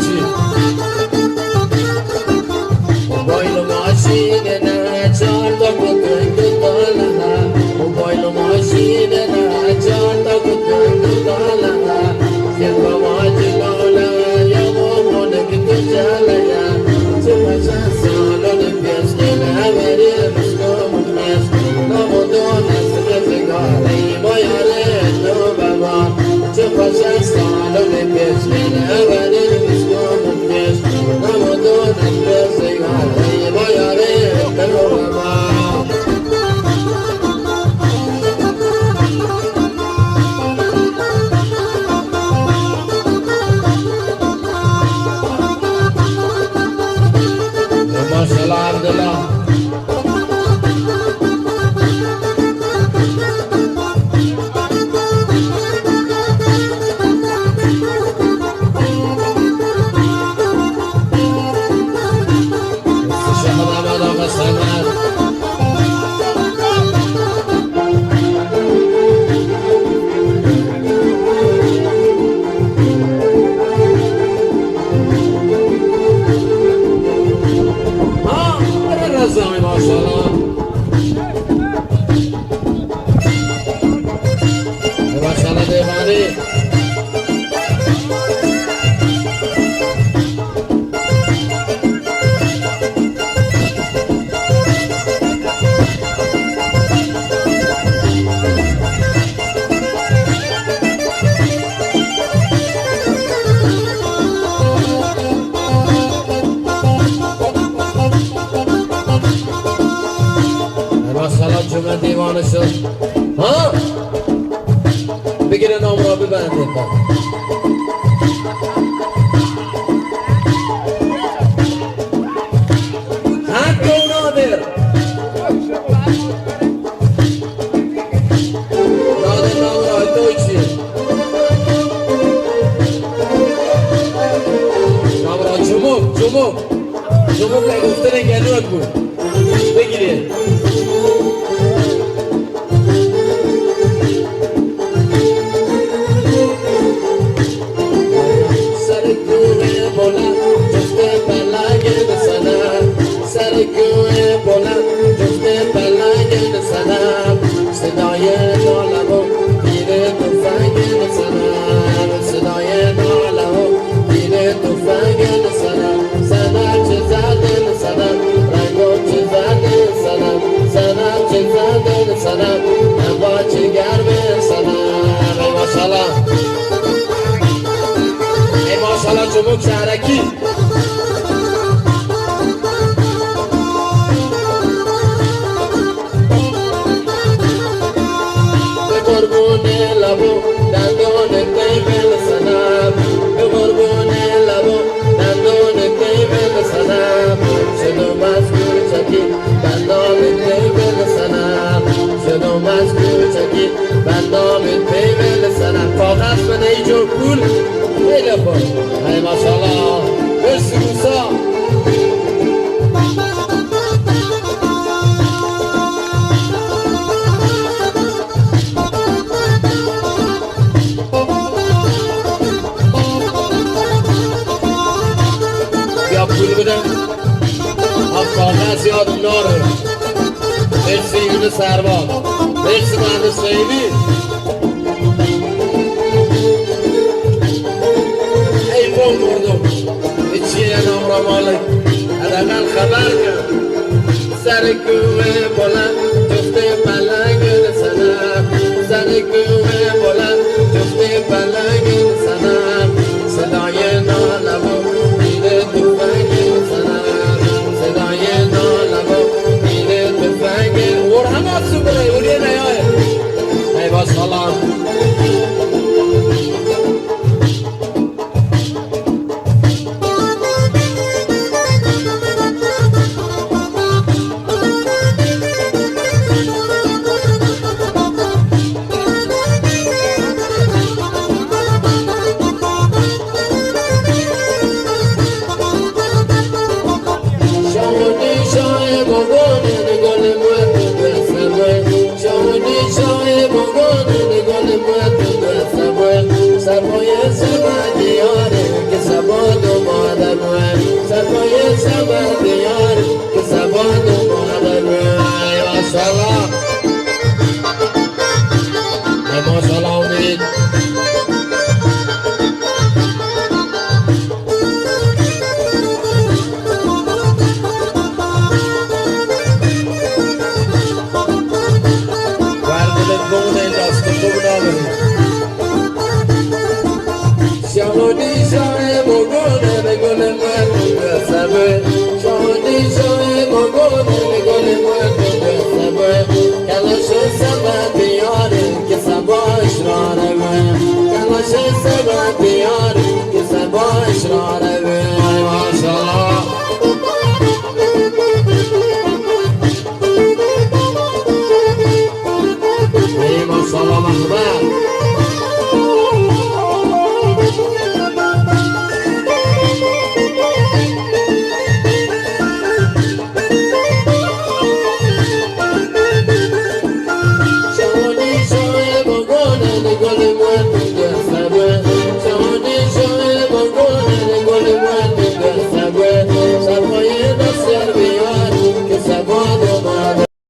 چی موبایل و ماشین نه چهار تا کتن دالا موبایل و ماشین نه چهار تا کتن دالا یه باباجی گالا یا مامون که تو جالا چه بچه سالون پیش که نبری بشکم خیش نمودون از رزگاری بایاره تو بابا چه بچه سالون پیش که نبری بشکم خیش نمودون از رزگاری بایاره تو بابا ماشاءالله عبدالله استشهد عبد آقا سمر رزامی ماشاءالله ماشاءالله دیوانی ماشاءالله جمعه دیوانه شد ها بگیره نام را ببنده حق و نادر نادر نام را توی چیه نام را جموک که گفتن گلوک بود بگیره جموک شهرکی به قربون لبو دندون قیمل سنم به قربون لبو دندون قیمل سنم شدو مذکور چکی بندام قیمل سنم شدو مذکور چکی بندام قیمل سنم کاغذ بنه ایجور پول خیلی خوب ای ماشاءالله برسی موسا بیا پول بدم هم کاغذ یادم ناره برسی یون سربان برسی مهندس سیبی مردم چیه نام را مالک حداقل خبر کن سر کوه بلند جفته پلنگ سنم سر کوه بلند جفته پلنگ سنم صدای نالبو میره توفنگ سنم صدای نالبو میره توفنگ اور همه سوبره اوریه نیایه ای ماشاءالله شاه بگان بونه دست بونه بری شهودی شاه بگونه نگونه من بسبه شهودی شاه بگونه نگونه من بسبه کلاش سبب بیاره که سباش رانه کلاش سبب بیاره که سباش رانه ماشاءالله ای ماشاءالله محمد